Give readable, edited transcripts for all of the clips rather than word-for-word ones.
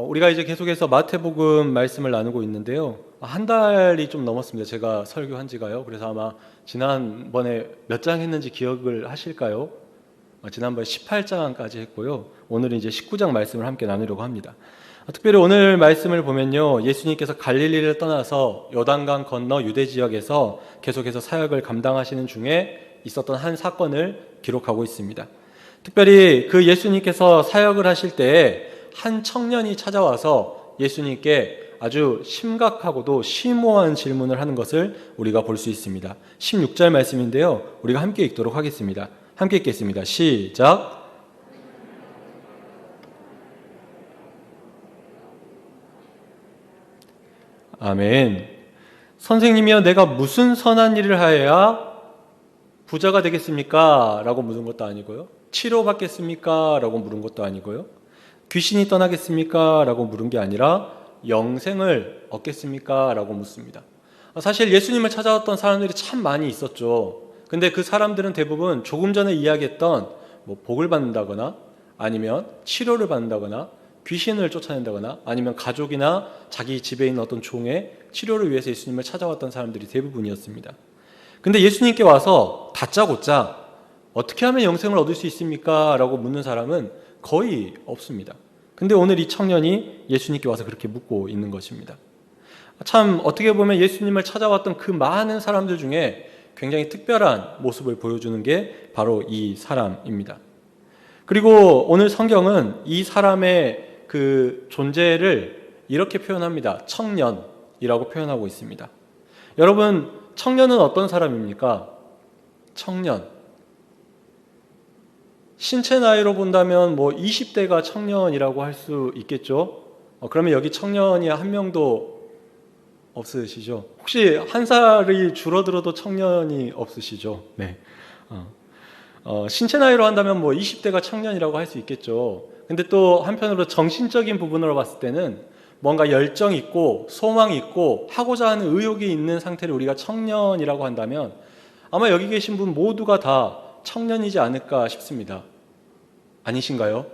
우리가 이제 계속해서 마태복음 말씀을 나누고 있는데요. 한 달이 좀 넘었습니다. 제가 설교한 지가요. 그래서 아마 지난번에 몇 장 했는지 기억을 하실까요? 지난번에 18장까지 했고요. 오늘은 이제 19장 말씀을 함께 나누려고 합니다. 특별히 오늘 말씀을 보면요, 예수님께서 갈릴리를 떠나서 요단강 건너 유대 지역에서 계속해서 사역을 감당하시는 중에 있었던 한 사건을 기록하고 있습니다. 특별히 그 예수님께서 사역을 하실 때에 한 청년이 찾아와서 예수님께 아주 심각하고도 심오한 질문을 하는 것을 우리가 볼 수 있습니다. 16절 말씀인데요, 우리가 함께 읽도록 하겠습니다. 함께 읽겠습니다. 시작. 아멘. 선생님이여, 내가 무슨 선한 일을 하여야 부자가 되겠습니까? 라고 물은 것도 아니고요, 치료받겠습니까? 라고 물은 것도 아니고요, 귀신이 떠나겠습니까? 라고 물은 게 아니라 영생을 얻겠습니까? 라고 묻습니다. 사실 예수님을 찾아왔던 사람들이 참 많이 있었죠. 근데 그 사람들은 대부분 조금 전에 이야기했던 복을 받는다거나 아니면 치료를 받는다거나 귀신을 쫓아낸다거나 아니면 가족이나 자기 집에 있는 어떤 종의 치료를 위해서 예수님을 찾아왔던 사람들이 대부분이었습니다. 근데 예수님께 와서 다짜고짜 어떻게 하면 영생을 얻을 수 있습니까? 라고 묻는 사람은 거의 없습니다. 근데 오늘 이 청년이 예수님께 와서 그렇게 묻고 있는 것입니다. 참 어떻게 보면 예수님을 찾아왔던 그 많은 사람들 중에 굉장히 특별한 모습을 보여주는 게 바로 이 사람입니다. 그리고 오늘 성경은 이 사람의 그 존재를 이렇게 표현합니다. 청년이라고 표현하고 있습니다. 여러분, 청년은 어떤 사람입니까? 청년. 신체 나이로 본다면 20대가 청년이라고 할 수 있겠죠. 그러면 여기 청년이 한 명도 없으시죠? 혹시 한 살이 줄어들어도 청년이 없으시죠? 네. 신체 나이로 한다면 20대가 청년이라고 할 수 있겠죠. 근데 또 한편으로 정신적인 부분으로 봤을 때는 뭔가 열정이 있고 소망이 있고 하고자 하는 의욕이 있는 상태를 우리가 청년이라고 한다면 아마 여기 계신 분 모두가 다 청년이지 않을까 싶습니다. 아니신가요?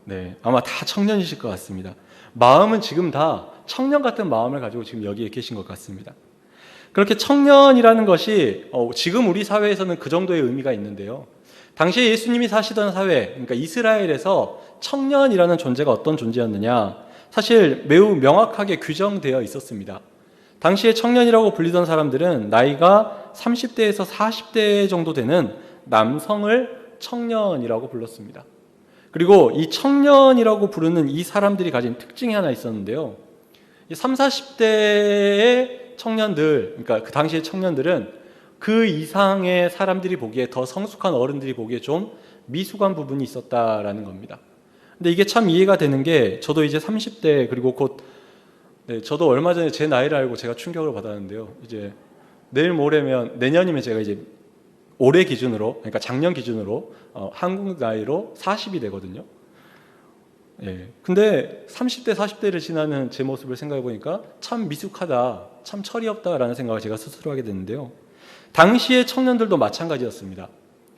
네, 아마 다 청년이실 것 같습니다. 마음은 지금 다 청년 같은 마음을 가지고 지금 여기에 계신 것 같습니다. 그렇게 청년이라는 것이 지금 우리 사회에서는 그 정도의 의미가 있는데요, 당시에 예수님이 사시던 사회, 그러니까 이스라엘에서 청년이라는 존재가 어떤 존재였느냐, 사실 매우 명확하게 규정되어 있었습니다. 당시에 청년이라고 불리던 사람들은 나이가 30대에서 40대 정도 되는 남성을 청년이라고 불렀습니다. 그리고 이 청년이라고 부르는 이 사람들이 가진 특징이 하나 있었는데요, 30, 40대의 청년들, 그러니까 그 당시의 청년들은 그 이상의 사람들이 보기에, 더 성숙한 어른들이 보기에 좀 미숙한 부분이 있었다라는 겁니다. 근데 이게 참 이해가 되는 게, 저도 이제 30대, 그리고 곧 저도 얼마 전에 제 나이를 알고 제가 충격을 받았는데요, 이제 내일 모레면, 내년이면 제가 이제 올해 기준으로, 그러니까 작년 기준으로 한국 나이로 40이 되거든요. 예. 근데 30대, 40대를 지나는 제 모습을 생각해 보니까 참 미숙하다, 참 철이 없다라는 생각을 제가 스스로 하게 됐는데요, 당시의 청년들도 마찬가지였습니다.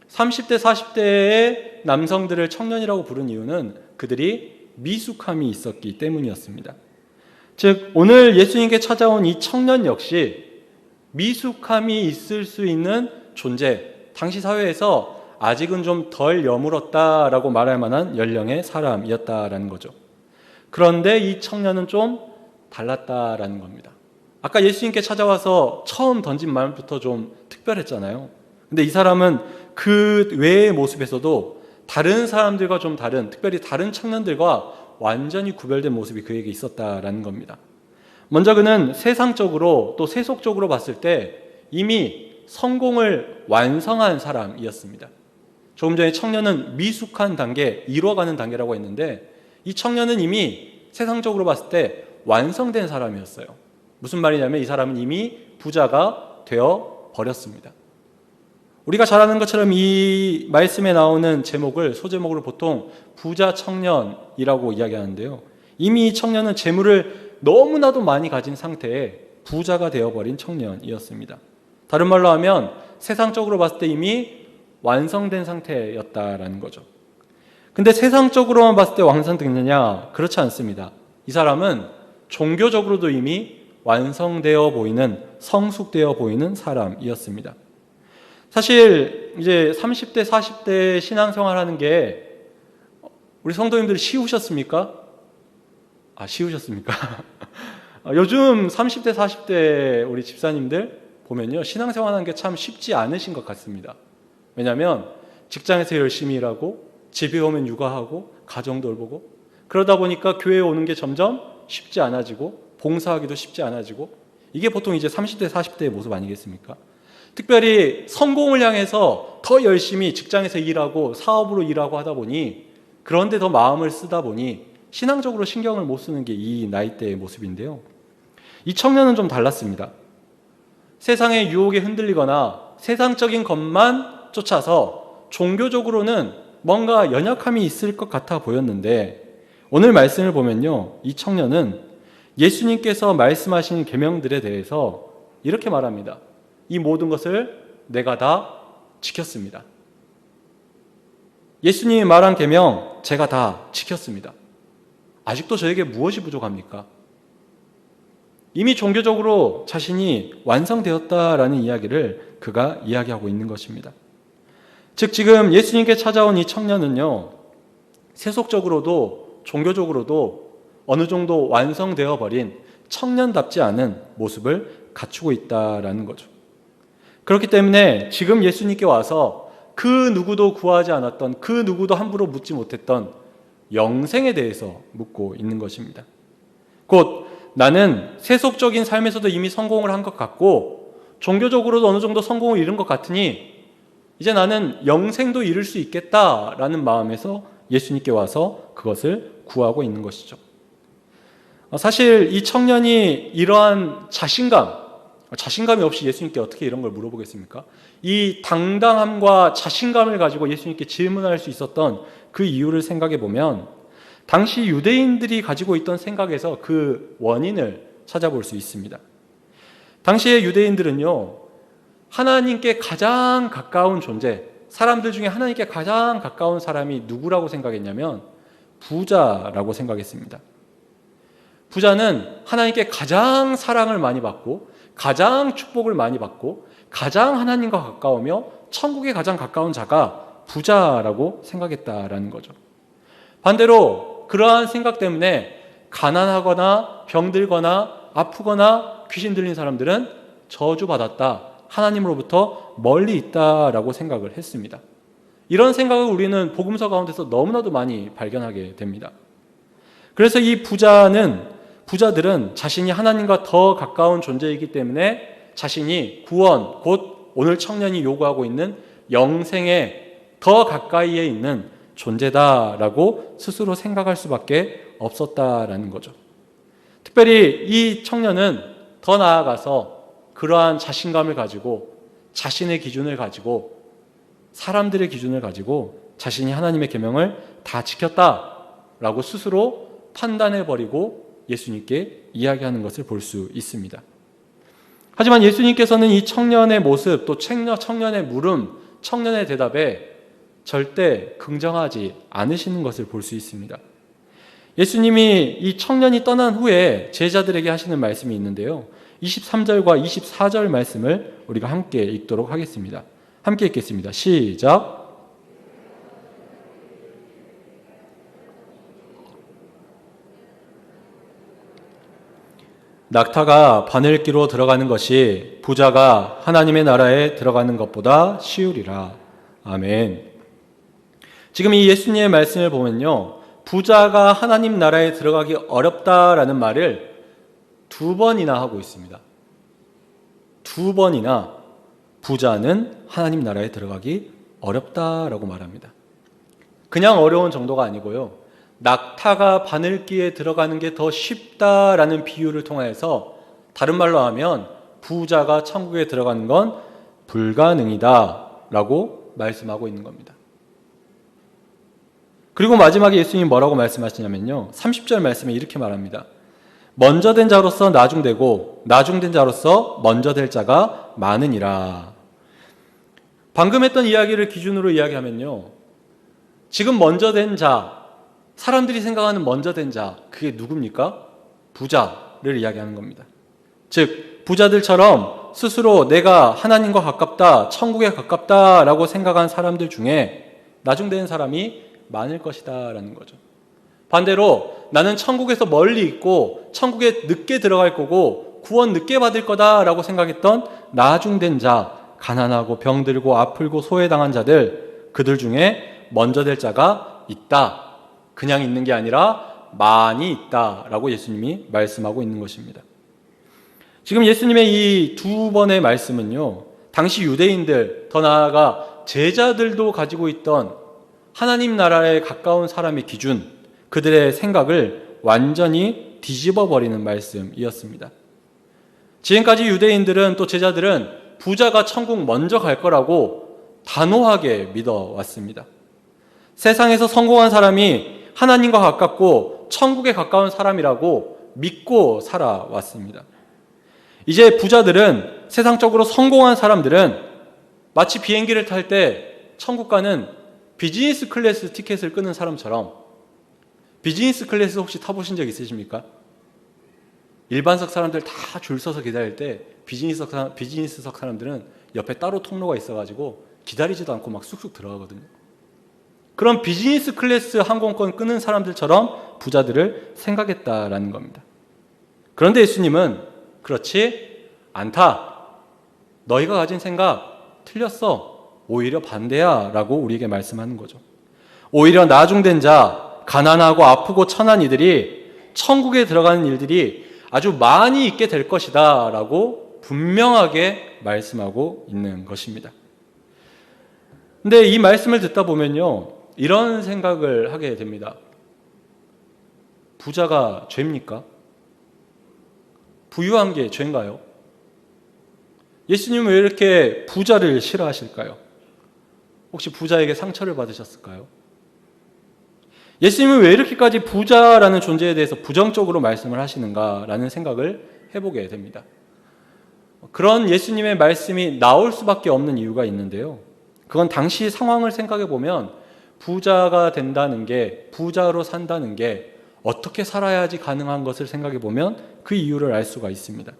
30대, 40대의 남성들을 청년이라고 부른 이유는 그들이 미숙함이 있었기 때문이었습니다. 즉, 오늘 예수님께 찾아온 이 청년 역시 미숙함이 있을 수 있는 존재, 당시 사회에서 아직은 좀 덜 여물었다라고 말할 만한 연령의 사람이었다라는 거죠. 그런데 이 청년은 좀 달랐다라는 겁니다. 아까 예수님께 찾아와서 처음 던진 말부터 좀 특별했잖아요. 근데 이 사람은 그 외의 모습에서도 다른 사람들과 좀 다른, 특별히 다른 청년들과 완전히 구별된 모습이 그에게 있었다라는 겁니다. 먼저 그는 세상적으로 또 세속적으로 봤을 때 이미 성공을 완성한 사람이었습니다. 조금 전에 청년은 미숙한 단계, 이루어가는 단계라고 했는데, 이 청년은 이미 세상적으로 봤을 때 완성된 사람이었어요. 무슨 말이냐면 이 사람은 이미 부자가 되어 버렸습니다. 우리가 잘 아는 것처럼 이 말씀에 나오는 제목을, 소제목으로 보통 부자 청년이라고 이야기하는데요, 이미 이 청년은 재물을 너무나도 많이 가진 상태에 부자가 되어버린 청년이었습니다. 다른 말로 하면 세상적으로 봤을 때 이미 완성된 상태였다라는 거죠. 근데 세상적으로만 봤을 때 완성됐느냐? 그렇지 않습니다. 이 사람은 종교적으로도 이미 완성되어 보이는, 성숙되어 보이는 사람이었습니다. 사실 이제 30대, 40대 신앙생활 하는 게 우리 성도님들 쉬우셨습니까? 쉬우셨습니까? 요즘 30대, 40대 우리 집사님들 보면요, 신앙생활 하는 게 참 쉽지 않으신 것 같습니다. 왜냐하면 직장에서 열심히 일하고 집에 오면 육아하고 가정 돌보고 그러다 보니까 교회에 오는 게 점점 쉽지 않아지고 봉사하기도 쉽지 않아지고, 이게 보통 이제 30대, 40대의 모습 아니겠습니까? 특별히 성공을 향해서 더 열심히 직장에서 일하고 사업으로 일하고 하다 보니, 그런데 더 마음을 쓰다 보니 신앙적으로 신경을 못 쓰는 게 이 나이대의 모습인데요. 이 청년은 좀 달랐습니다. 세상의 유혹에 흔들리거나 세상적인 것만 쫓아서 종교적으로는 뭔가 연약함이 있을 것 같아 보였는데, 오늘 말씀을 보면요, 이 청년은 예수님께서 말씀하신 계명들에 대해서 이렇게 말합니다. 이 모든 것을 내가 다 지켰습니다. 예수님이 말한 계명 제가 다 지켰습니다. 아직도 저에게 무엇이 부족합니까? 이미 종교적으로 자신이 완성되었다라는 이야기를 그가 이야기하고 있는 것입니다. 즉 지금 예수님께 찾아온 이 청년은요, 세속적으로도 종교적으로도 어느 정도 완성되어 버린 청년답지 않은 모습을 갖추고 있다라는 거죠. 그렇기 때문에 지금 예수님께 와서 그 누구도 구하지 않았던, 그 누구도 함부로 묻지 못했던 영생에 대해서 묻고 있는 것입니다. 곧 나는 세속적인 삶에서도 이미 성공을 한 것 같고 종교적으로도 어느 정도 성공을 이룬 것 같으니 이제 나는 영생도 이룰 수 있겠다라는 마음에서 예수님께 와서 그것을 구하고 있는 것이죠. 사실 이 청년이 이러한 자신감이 없이 예수님께 어떻게 이런 걸 물어보겠습니까? 이 당당함과 자신감을 가지고 예수님께 질문할 수 있었던 그 이유를 생각해 보면, 당시 유대인들이 가지고 있던 생각에서 그 원인을 찾아볼 수 있습니다. 당시의 유대인들은요, 하나님께 가장 가까운 존재, 사람들 중에 하나님께 가장 가까운 사람이 누구라고 생각했냐면 부자라고 생각했습니다. 부자는 하나님께 가장 사랑을 많이 받고 가장 축복을 많이 받고 가장 하나님과 가까우며 천국에 가장 가까운 자가 부자라고 생각했다라는 거죠. 반대로 그러한 생각 때문에 가난하거나 병들거나 아프거나 귀신 들린 사람들은 저주받았다, 하나님으로부터 멀리 있다라고 생각을 했습니다. 이런 생각을 우리는 복음서 가운데서 너무나도 많이 발견하게 됩니다. 그래서 이 부자들은 자신이 하나님과 더 가까운 존재이기 때문에 자신이 구원, 곧 오늘 청년이 요구하고 있는 영생에 더 가까이에 있는 존재다라고 스스로 생각할 수밖에 없었다라는 거죠. 특별히 이 청년은 더 나아가서 그러한 자신감을 가지고 자신의 기준을 가지고 사람들의 기준을 가지고 자신이 하나님의 계명을 다 지켰다라고 스스로 판단해버리고 예수님께 이야기하는 것을 볼 수 있습니다. 하지만 예수님께서는 이 청년의 모습, 또 청년의 물음, 청년의 대답에 절대 긍정하지 않으시는 것을 볼 수 있습니다. 예수님이 이 청년이 떠난 후에 제자들에게 하시는 말씀이 있는데요, 23절과 24절 말씀을 우리가 함께 읽도록 하겠습니다. 함께 읽겠습니다. 시작. 낙타가 바늘 끼로 들어가는 것이 부자가 하나님의 나라에 들어가는 것보다 쉬우리라. 아멘. 지금 이 예수님의 말씀을 보면요, 부자가 하나님 나라에 들어가기 어렵다라는 말을 2번이나 하고 있습니다. 2번이나 부자는 하나님 나라에 들어가기 어렵다라고 말합니다. 그냥 어려운 정도가 아니고요, 낙타가 바늘기에 들어가는 게 더 쉽다라는 비유를 통해서 다른 말로 하면 부자가 천국에 들어가는 건 불가능이다라고 말씀하고 있는 겁니다. 그리고 마지막에 예수님이 뭐라고 말씀하시냐면요, 30절 말씀에 이렇게 말합니다. 먼저 된 자로서 나중되고 나중된 자로서 먼저 될 자가 많으니라. 방금 했던 이야기를 기준으로 이야기하면요, 지금 먼저 된 자, 사람들이 생각하는 먼저 된 자, 그게 누굽니까? 부자를 이야기하는 겁니다. 즉 부자들처럼 스스로 내가 하나님과 가깝다, 천국에 가깝다라고 생각한 사람들 중에 나중되는 사람이 많을 것이다 라는 거죠. 반대로 나는 천국에서 멀리 있고 천국에 늦게 들어갈 거고 구원 늦게 받을 거다라고 생각했던 나중된 자, 가난하고 병들고 아플고 소외당한 자들, 그들 중에 먼저 될 자가 있다. 그냥 있는 게 아니라 많이 있다라고 예수님이 말씀하고 있는 것입니다. 지금 예수님의 이 두 번의 말씀은요, 당시 유대인들, 더 나아가 제자들도 가지고 있던 하나님 나라에 가까운 사람의 기준, 그들의 생각을 완전히 뒤집어 버리는 말씀이었습니다. 지금까지 유대인들은, 또 제자들은 부자가 천국 먼저 갈 거라고 단호하게 믿어왔습니다. 세상에서 성공한 사람이 하나님과 가깝고 천국에 가까운 사람이라고 믿고 살아왔습니다. 이제 부자들은, 세상적으로 성공한 사람들은 마치 비행기를 탈 때 천국 가는 비즈니스 클래스 티켓을 끊은 사람처럼, 비즈니스 클래스 혹시 타보신 적 있으십니까? 일반석 사람들 다 줄 서서 기다릴 때 비즈니스석 사람들은 옆에 따로 통로가 있어가지고 기다리지도 않고 막 쑥쑥 들어가거든요. 그런 비즈니스 클래스 항공권 끊은 사람들처럼 부자들을 생각했다라는 겁니다. 그런데 예수님은 그렇지 않다. 너희가 가진 생각 틀렸어. 오히려 반대야 라고 우리에게 말씀하는 거죠. 오히려 나중된 자, 가난하고 아프고 천한 이들이 천국에 들어가는 일들이 아주 많이 있게 될 것이다 라고 분명하게 말씀하고 있는 것입니다. 근데 이 말씀을 듣다 보면요, 이런 생각을 하게 됩니다. 부자가 죄입니까? 부유한 게 죄인가요? 예수님은 왜 이렇게 부자를 싫어하실까요? 혹시 부자에게 상처를 받으셨을까요? 예수님은 왜 이렇게까지 부자라는 존재에 대해서 부정적으로 말씀을 하시는가라는 생각을 해보게 됩니다. 그런 예수님의 말씀이 나올 수밖에 없는 이유가 있는데요. 그건 당시 상황을 생각해 보면 부자가 된다는 게, 부자로 산다는 게 어떻게 살아야지 가능한 것을 생각해 보면 그 이유를 알 수가 있습니다.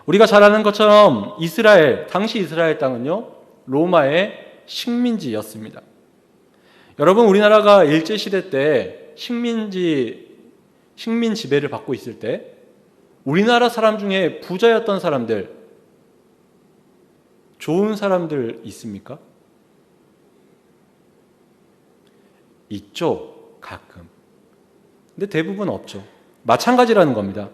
우리가 잘 아는 것처럼 당시 이스라엘 땅은요, 로마의 식민지였습니다. 여러분, 우리나라가 일제시대 때 식민 지배를 받고 있을 때 우리나라 사람 중에 부자였던 사람들, 좋은 사람들 있습니까? 있죠, 가끔. 근데 대부분 없죠. 마찬가지라는 겁니다.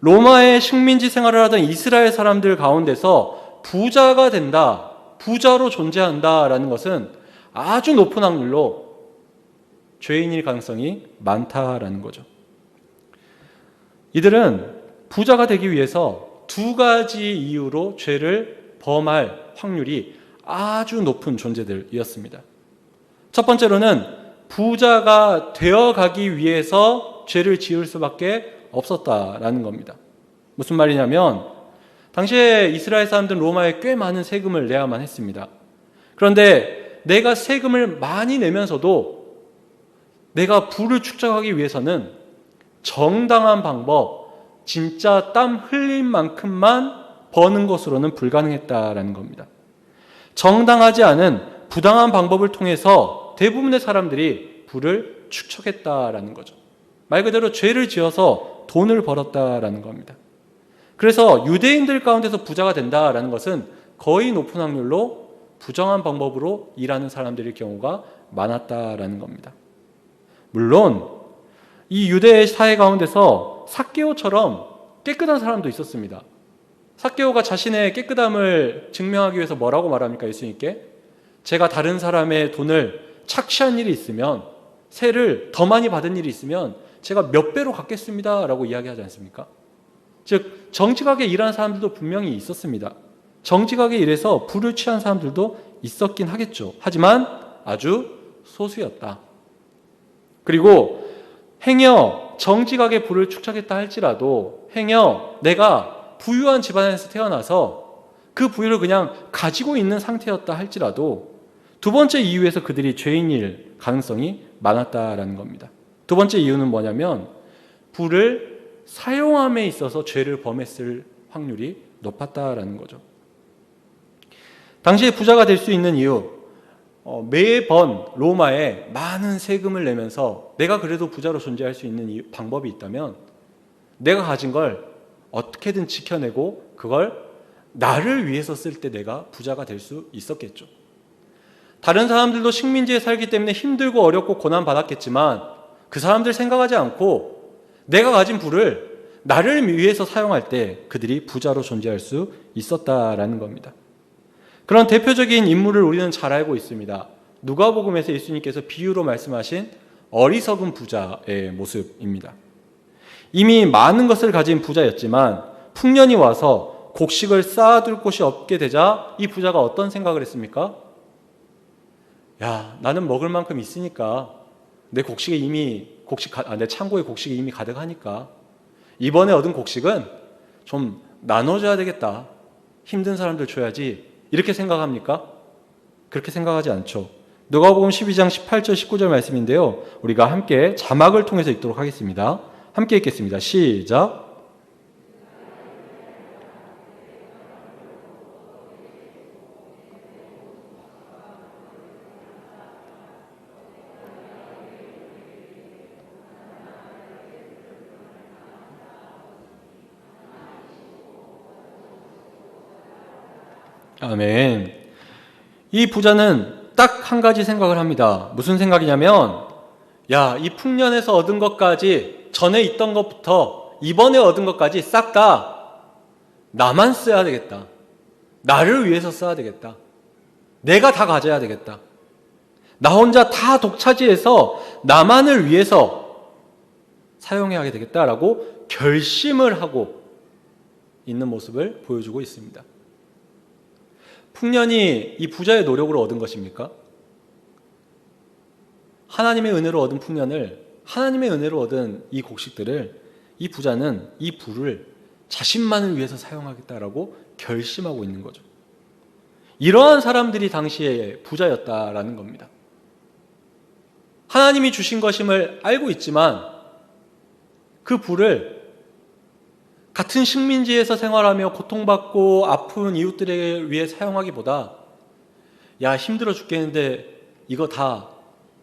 로마의 식민지 생활을 하던 이스라엘 사람들 가운데서 부자가 된다, 부자로 존재한다라는 것은 아주 높은 확률로 죄인일 가능성이 많다라는 거죠. 이들은 부자가 되기 위해서 두 가지 이유로 죄를 범할 확률이 아주 높은 존재들이었습니다. 첫 번째로는 부자가 되어가기 위해서 죄를 지을 수밖에 없었다라는 겁니다. 무슨 말이냐면 당시에 이스라엘 사람들은 로마에 꽤 많은 세금을 내야만 했습니다. 그런데 내가 세금을 많이 내면서도 내가 부를 축적하기 위해서는 정당한 방법, 진짜 땀 흘릴 만큼만 버는 것으로는 불가능했다라는 겁니다. 정당하지 않은 부당한 방법을 통해서 대부분의 사람들이 부를 축적했다라는 거죠. 말 그대로 죄를 지어서 돈을 벌었다라는 겁니다. 그래서 유대인들 가운데서 부자가 된다라는 것은 거의 높은 확률로 부정한 방법으로 일하는 사람들의 경우가 많았다라는 겁니다. 물론 이 유대 사회 가운데서 삭개오처럼 깨끗한 사람도 있었습니다. 삭개오가 자신의 깨끗함을 증명하기 위해서 뭐라고 말합니까? 예수님께 제가 다른 사람의 돈을 착취한 일이 있으면, 세를 더 많이 받은 일이 있으면 제가 몇 배로 갚겠습니다 라고 이야기하지 않습니까? 즉 정직하게 일하는 사람들도 분명히 있었습니다. 정직하게 일해서 부를 취한 사람들도 있었긴 하겠죠. 하지만 아주 소수였다. 그리고 행여 정직하게 부를 축적했다 할지라도, 행여 내가 부유한 집안에서 태어나서 그 부유를 그냥 가지고 있는 상태였다 할지라도 두 번째 이유에서 그들이 죄인일 가능성이 많았다라는 겁니다. 두 번째 이유는 뭐냐면 부를 사용함에 있어서 죄를 범했을 확률이 높았다라는 거죠. 당시에 부자가 될 수 있는 이유, 매번 로마에 많은 세금을 내면서 내가 그래도 부자로 존재할 수 있는 방법이 있다면 내가 가진 걸 어떻게든 지켜내고 그걸 나를 위해서 쓸 때 내가 부자가 될 수 있었겠죠. 다른 사람들도 식민지에 살기 때문에 힘들고 어렵고 고난받았겠지만 그 사람들 생각하지 않고 내가 가진 부를 나를 위해서 사용할 때 그들이 부자로 존재할 수 있었다라는 겁니다. 그런 대표적인 인물을 우리는 잘 알고 있습니다. 누가복음에서 예수님께서 비유로 말씀하신 어리석은 부자의 모습입니다. 이미 많은 것을 가진 부자였지만 풍년이 와서 곡식을 쌓아둘 곳이 없게 되자 이 부자가 어떤 생각을 했습니까? 야, 나는 먹을 만큼 있으니까 내 창고에 곡식이 이미 가득하니까 이번에 얻은 곡식은 좀 나눠줘야 되겠다. 힘든 사람들 줘야지. 이렇게 생각합니까? 그렇게 생각하지 않죠. 누가복음 12장 18절 19절 말씀인데요. 우리가 함께 자막을 통해서 읽도록 하겠습니다. 함께 읽겠습니다. 시작. 아멘. 이 부자는 딱 한 가지 생각을 합니다. 무슨 생각이냐면, 야, 이 풍년에서 얻은 것까지, 전에 있던 것부터 이번에 얻은 것까지 싹 다 나만 써야 되겠다. 나를 위해서 써야 되겠다. 내가 다 가져야 되겠다. 나 혼자 다 독차지해서 나만을 위해서 사용해야 되겠다라고 결심을 하고 있는 모습을 보여주고 있습니다. 풍년이 이 부자의 노력으로 얻은 것입니까? 하나님의 은혜로 얻은 풍년을, 하나님의 은혜로 얻은 이 곡식들을 이 부자는 이 부를 자신만을 위해서 사용하겠다라고 결심하고 있는 거죠. 이러한 사람들이 당시에 부자였다라는 겁니다. 하나님이 주신 것임을 알고 있지만 그 부를 같은 식민지에서 생활하며 고통받고 아픈 이웃들에 위해 사용하기보다 야, 힘들어 죽겠는데 이거 다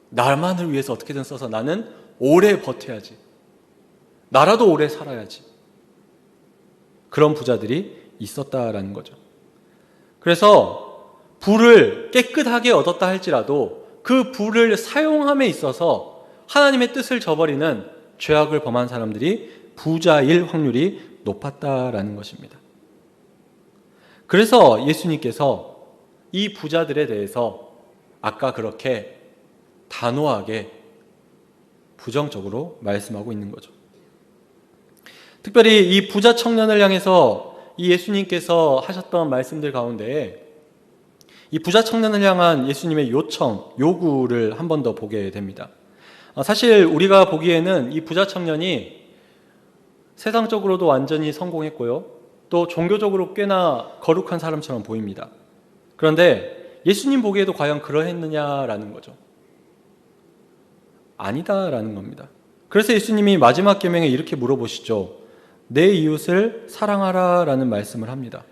나만을 위해서 어떻게든 써서 나는 오래 버텨야지. 나라도 오래 살아야지. 그런 부자들이 있었다라는 거죠. 그래서 부를 깨끗하게 얻었다 할지라도 그 부를 사용함에 있어서 하나님의 뜻을 저버리는 죄악을 범한 사람들이 부자일 확률이 높았다라는 것입니다. 그래서 예수님께서 이 부자들에 대해서 아까 그렇게 단호하게 부정적으로 말씀하고 있는 거죠. 특별히 이 부자 청년을 향해서 이 예수님께서 하셨던 말씀들 가운데 이 부자 청년을 향한 예수님의 요청, 요구를 한 번 더 보게 됩니다. 사실 우리가 보기에는 이 부자 청년이 세상적으로도 완전히 성공했고요. 또 종교적으로 꽤나 거룩한 사람처럼 보입니다. 그런데 예수님 보기에도 과연 그러했느냐라는 거죠. 아니다라는 겁니다. 그래서 예수님이 마지막 계명에 이렇게 물어보시죠. 내 이웃을 사랑하라라는 말씀을 합니다.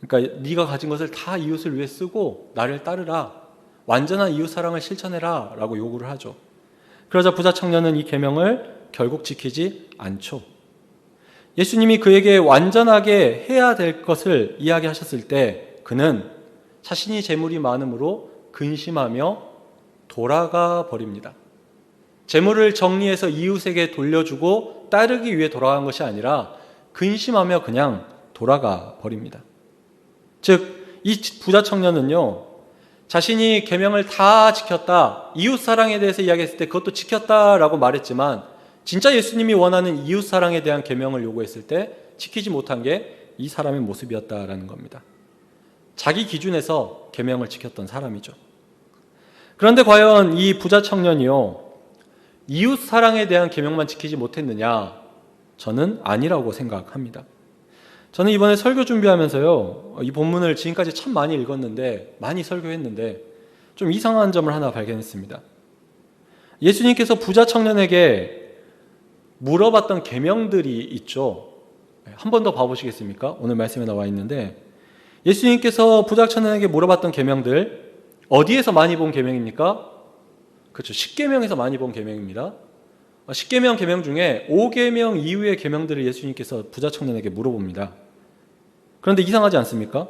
그러니까 네가 가진 것을 다 이웃을 위해 쓰고 나를 따르라. 완전한 이웃 사랑을 실천해라 라고 요구를 하죠. 그러자 부자 청년은 이 계명을 결국 지키지 않죠. 예수님이 그에게 완전하게 해야 될 것을 이야기하셨을 때 그는 자신이 재물이 많음으로 근심하며 돌아가 버립니다. 재물을 정리해서 이웃에게 돌려주고 따르기 위해 돌아간 것이 아니라 근심하며 그냥 돌아가 버립니다. 즉, 이 부자 청년은요, 자신이 계명을 다 지켰다, 이웃 사랑에 대해서 이야기했을 때 그것도 지켰다라고 말했지만 진짜 예수님이 원하는 이웃 사랑에 대한 계명을 요구했을 때 지키지 못한 게 이 사람의 모습이었다라는 겁니다. 자기 기준에서 계명을 지켰던 사람이죠. 그런데 과연 이 부자 청년이요, 이웃 사랑에 대한 계명만 지키지 못했느냐? 저는 아니라고 생각합니다. 저는 이번에 설교 준비하면서요, 이 본문을 지금까지 참 많이 읽었는데, 많이 설교했는데 좀 이상한 점을 하나 발견했습니다. 예수님께서 부자 청년에게 물어봤던 계명들이 있죠. 한 번 더 봐보시겠습니까? 오늘 말씀에 나와 있는데 예수님께서 부자 청년에게 물어봤던 계명들 어디에서 많이 본 계명입니까? 그렇죠. 10계명에서 많이 본 계명입니다. 10계명 계명 중에 5계명 이후의 계명들을 예수님께서 부자 청년에게 물어봅니다. 그런데 이상하지 않습니까?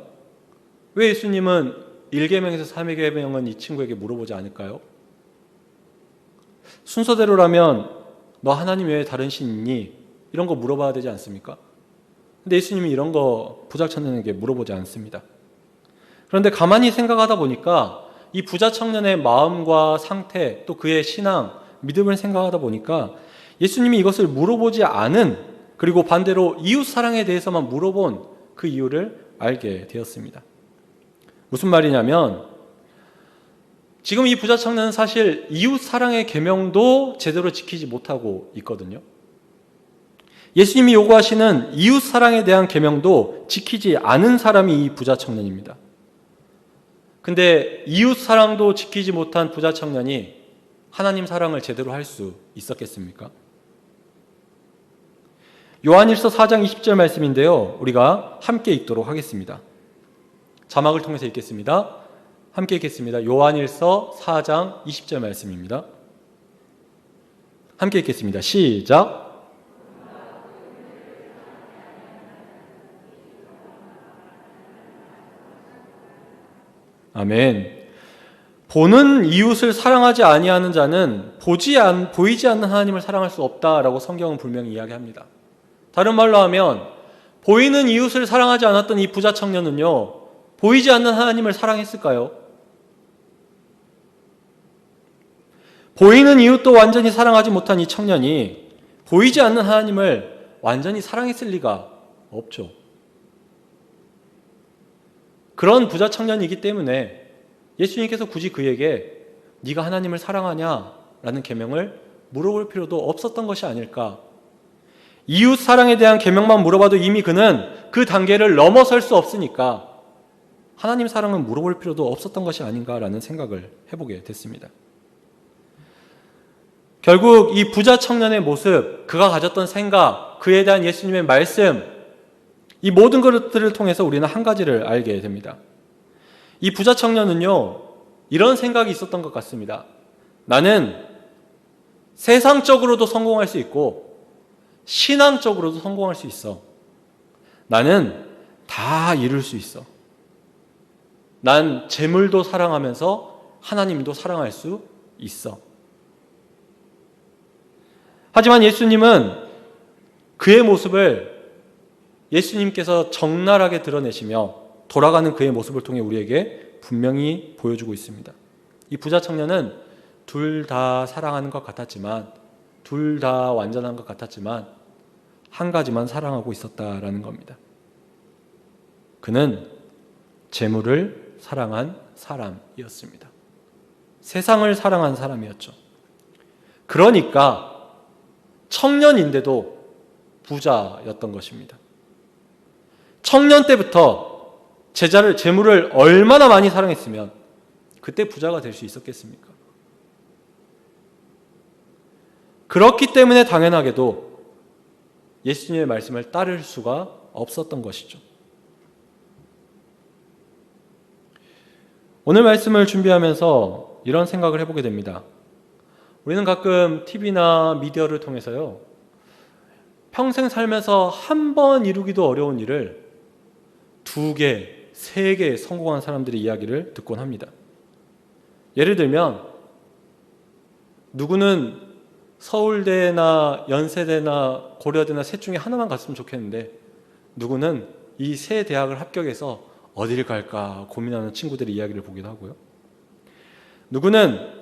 왜 예수님은 1계명에서 3계명은 이 친구에게 물어보지 않을까요? 순서대로라면 너 하나님 외에 다른 신 있니? 이런 거 물어봐야 되지 않습니까? 근데 예수님이 이런 거 부자 청년에게 물어보지 않습니다. 그런데 가만히 생각하다 보니까 이 부자 청년의 마음과 상태 또 그의 신앙, 믿음을 생각하다 보니까 예수님이 이것을 물어보지 않은 그리고 반대로 이웃 사랑에 대해서만 물어본 그 이유를 알게 되었습니다. 무슨 말이냐면 지금 이 부자 청년은 사실 이웃 사랑의 계명도 제대로 지키지 못하고 있거든요. 예수님이 요구하시는 이웃 사랑에 대한 계명도 지키지 않은 사람이 이 부자 청년입니다. 근데 이웃 사랑도 지키지 못한 부자 청년이 하나님 사랑을 제대로 할 수 있었겠습니까? 요한일서 4장 20절 말씀인데요. 우리가 함께 읽도록 하겠습니다. 자막을 통해서 읽겠습니다. 함께 읽겠습니다. 요한일서 4장 20절 말씀입니다. 함께 읽겠습니다. 시작. 아멘. 보는 이웃을 사랑하지 아니하는 자는 보이지 않는 하나님을 사랑할 수 없다라고 성경은 분명히 이야기합니다. 다른 말로 하면 보이는 이웃을 사랑하지 않았던 이 부자 청년은요, 보이지 않는 하나님을 사랑했을까요? 보이는 이웃도 완전히 사랑하지 못한 이 청년이 보이지 않는 하나님을 완전히 사랑했을 리가 없죠. 그런 부자 청년이기 때문에 예수님께서 굳이 그에게 네가 하나님을 사랑하냐라는 계명을 물어볼 필요도 없었던 것이 아닐까. 이웃 사랑에 대한 계명만 물어봐도 이미 그는 그 단계를 넘어설 수 없으니까 하나님 사랑은 물어볼 필요도 없었던 것이 아닌가라는 생각을 해보게 됐습니다. 결국 이 부자 청년의 모습, 그가 가졌던 생각, 그에 대한 예수님의 말씀, 이 모든 것들을 통해서 우리는 한 가지를 알게 됩니다. 이 부자 청년은요, 이런 생각이 있었던 것 같습니다. 나는 세상적으로도 성공할 수 있고 신앙적으로도 성공할 수 있어. 나는 다 이룰 수 있어. 난 재물도 사랑하면서 하나님도 사랑할 수 있어. 하지만 예수님은 그의 모습을 예수님께서 적나라하게 드러내시며 돌아가는 그의 모습을 통해 우리에게 분명히 보여주고 있습니다. 이 부자 청년은 둘 다 사랑하는 것 같았지만, 둘 다 완전한 것 같았지만 한 가지만 사랑하고 있었다라는 겁니다. 그는 재물을 사랑한 사람이었습니다. 세상을 사랑한 사람이었죠. 그러니까 청년인데도 부자였던 것입니다. 청년 때부터 재물을 얼마나 많이 사랑했으면 그때 부자가 될 수 있었겠습니까? 그렇기 때문에 당연하게도 예수님의 말씀을 따를 수가 없었던 것이죠. 오늘 말씀을 준비하면서 이런 생각을 해보게 됩니다. 우리는 가끔 TV나 미디어를 통해서요, 평생 살면서 한 번 이루기도 어려운 일을 2개, 3개 성공한 사람들의 이야기를 듣곤 합니다. 예를 들면 누구는 서울대나 연세대나 고려대나 셋 중에 하나만 갔으면 좋겠는데 누구는 이 3대학을 합격해서 어디를 갈까 고민하는 친구들의 이야기를 보기도 하고요. 누구는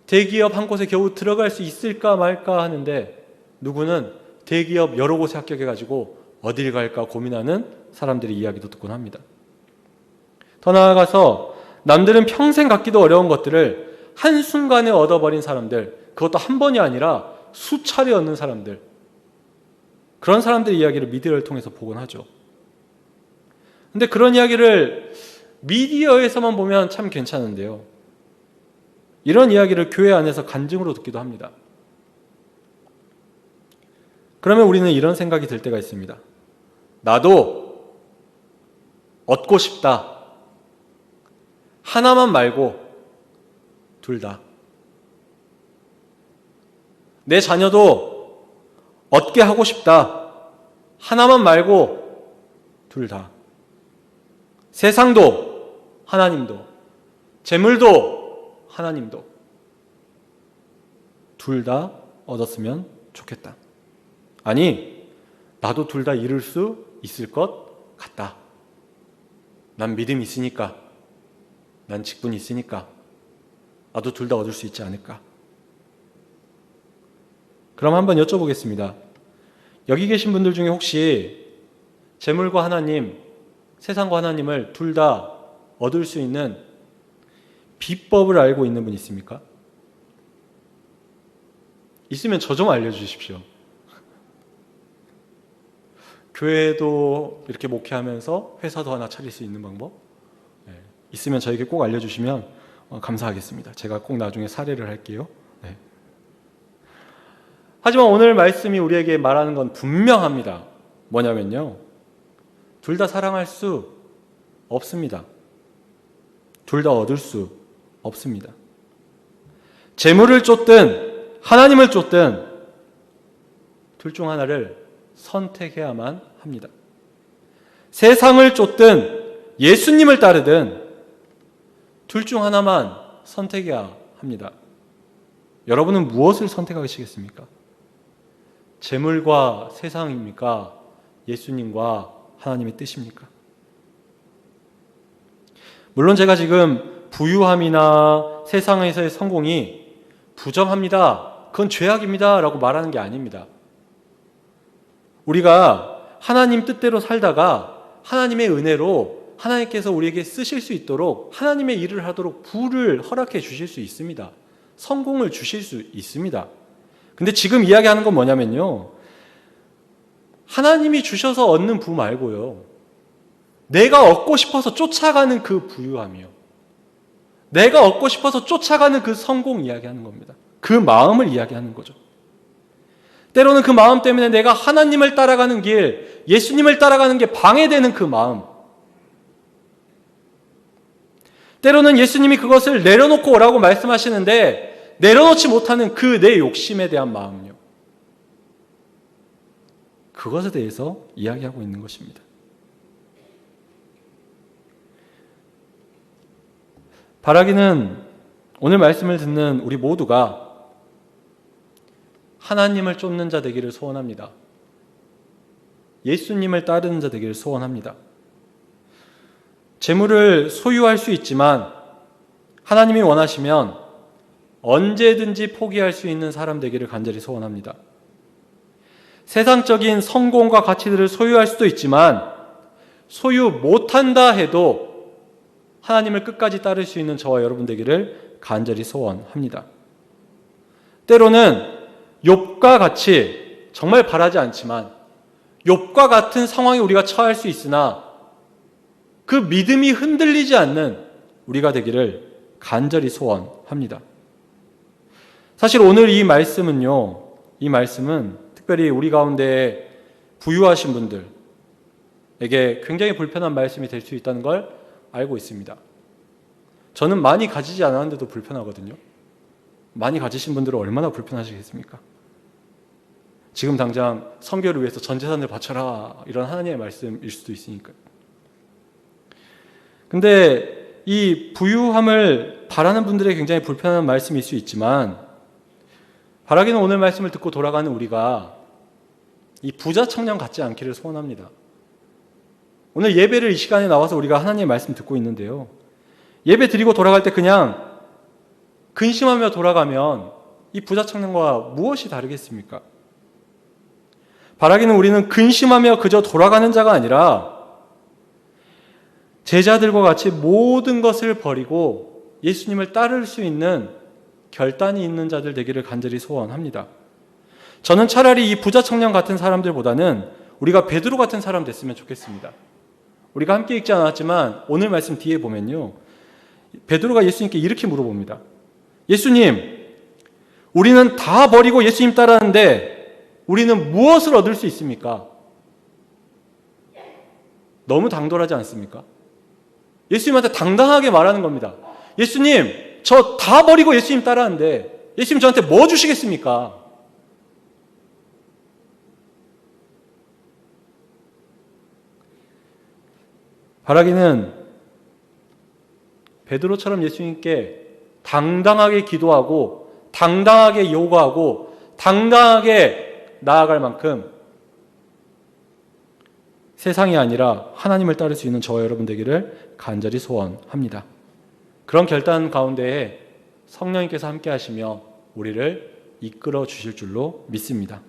대기업 한 곳에 겨우 들어갈 수 있을까 말까 하는데 누구는 대기업 여러 곳에 합격해가지고 어디를 갈까 고민하는 사람들의 이야기도 듣곤 합니다. 더 나아가서 남들은 평생 갖기도 어려운 것들을 한순간에 얻어버린 사람들, 그것도 한 번이 아니라 수차례 얻는 사람들, 그런 사람들의 이야기를 미디어를 통해서 보곤 하죠. 근데 그런 이야기를 미디어에서만 보면 참 괜찮은데요, 이런 이야기를 교회 안에서 간증으로 듣기도 합니다. 그러면 우리는 이런 생각이 들 때가 있습니다. 나도 얻고 싶다. 하나만 말고 둘 다. 내 자녀도 얻게 하고 싶다. 하나만 말고 둘 다. 세상도 하나님도, 재물도 하나님도 둘 다 얻었으면 좋겠다. 아니, 나도 둘 다 이룰 수 있을 것 같다. 난 믿음이 있으니까, 난 직분이 있으니까 나도 둘 다 얻을 수 있지 않을까. 그럼 한번 여쭤보겠습니다. 여기 계신 분들 중에 혹시 재물과 하나님, 세상과 하나님을 둘 다 얻을 수 있는 비법을 알고 있는 분 있습니까? 있으면 저 좀 알려주십시오. 교회도 이렇게 목회하면서 회사도 하나 차릴 수 있는 방법 있으면 저에게 꼭 알려주시면 감사하겠습니다. 제가 꼭 나중에 사례를 할게요. 네. 하지만 오늘 말씀이 우리에게 말하는 건 분명합니다. 뭐냐면요, 둘 다 사랑할 수 없습니다. 둘 다 얻을 수 없습니다. 재물을 쫓든 하나님을 쫓든 둘 중 하나를 선택해야만 합니다. 세상을 쫓든 예수님을 따르든 둘 중 하나만 선택해야 합니다. 여러분은 무엇을 선택하시겠습니까? 재물과 세상입니까? 예수님과 하나님의 뜻입니까? 물론 제가 지금 부유함이나 세상에서의 성공이 부정합니다, 그건 죄악입니다 라고 말하는 게 아닙니다. 우리가 하나님 뜻대로 살다가 하나님의 은혜로 하나님께서 우리에게 쓰실 수 있도록 하나님의 일을 하도록 부를 허락해 주실 수 있습니다. 성공을 주실 수 있습니다. 근데 지금 이야기하는 건 뭐냐면요, 하나님이 주셔서 얻는 부 말고요, 내가 얻고 싶어서 쫓아가는 그 부유함이요, 내가 얻고 싶어서 쫓아가는 그 성공 이야기하는 겁니다. 그 마음을 이야기하는 거죠. 때로는 그 마음 때문에 내가 하나님을 따라가는 길, 예수님을 따라가는 게 방해되는 그 마음, 때로는 예수님이 그것을 내려놓고 오라고 말씀하시는데 내려놓지 못하는 그 내 욕심에 대한 마음요, 그것에 대해서 이야기하고 있는 것입니다. 바라기는 오늘 말씀을 듣는 우리 모두가 하나님을 쫓는 자 되기를 소원합니다. 예수님을 따르는 자 되기를 소원합니다. 재물을 소유할 수 있지만 하나님이 원하시면 언제든지 포기할 수 있는 사람 되기를 간절히 소원합니다. 세상적인 성공과 가치들을 소유할 수도 있지만 소유 못한다 해도 하나님을 끝까지 따를 수 있는 저와 여러분 되기를 간절히 소원합니다. 때로는 욥과 같이 정말 바라지 않지만 욥과 같은 상황에 우리가 처할 수 있으나 그 믿음이 흔들리지 않는 우리가 되기를 간절히 소원합니다. 사실 오늘 이 말씀은 특별히 우리 가운데 부유하신 분들에게 굉장히 불편한 말씀이 될 수 있다는 걸 알고 있습니다. 저는 많이 가지지 않았는데도 불편하거든요. 많이 가지신 분들은 얼마나 불편하시겠습니까? 지금 당장 선교를 위해서 전 재산을 바쳐라, 이런 하나님의 말씀일 수도 있으니까요. 근데 이 부유함을 바라는 분들에게 굉장히 불편한 말씀일 수 있지만, 바라기는 오늘 말씀을 듣고 돌아가는 우리가 이 부자 청년 같지 않기를 소원합니다. 오늘 예배를 이 시간에 나와서 우리가 하나님의 말씀 듣고 있는데요, 예배 드리고 돌아갈 때 그냥 근심하며 돌아가면 이 부자 청년과 무엇이 다르겠습니까? 바라기는 우리는 근심하며 그저 돌아가는 자가 아니라 제자들과 같이 모든 것을 버리고 예수님을 따를 수 있는 결단이 있는 자들 되기를 간절히 소원합니다. 저는 차라리 이 부자 청년 같은 사람들보다는 우리가 베드로 같은 사람 됐으면 좋겠습니다. 우리가 함께 읽지 않았지만 오늘 말씀 뒤에 보면요, 베드로가 예수님께 이렇게 물어봅니다. 예수님, 우리는 다 버리고 예수님 따르는데 우리는 무엇을 얻을 수 있습니까? 너무 당돌하지 않습니까? 예수님한테 당당하게 말하는 겁니다. 예수님, 저 다 버리고 예수님 따르는데 예수님 저한테 뭐 주시겠습니까? 바라기는 베드로처럼 예수님께 당당하게 기도하고 당당하게 요구하고 당당하게 나아갈 만큼 세상이 아니라 하나님을 따를 수 있는 저와 여러분 되기를 간절히 소원합니다. 그런 결단 가운데에 성령님께서 함께 하시며 우리를 이끌어 주실 줄로 믿습니다.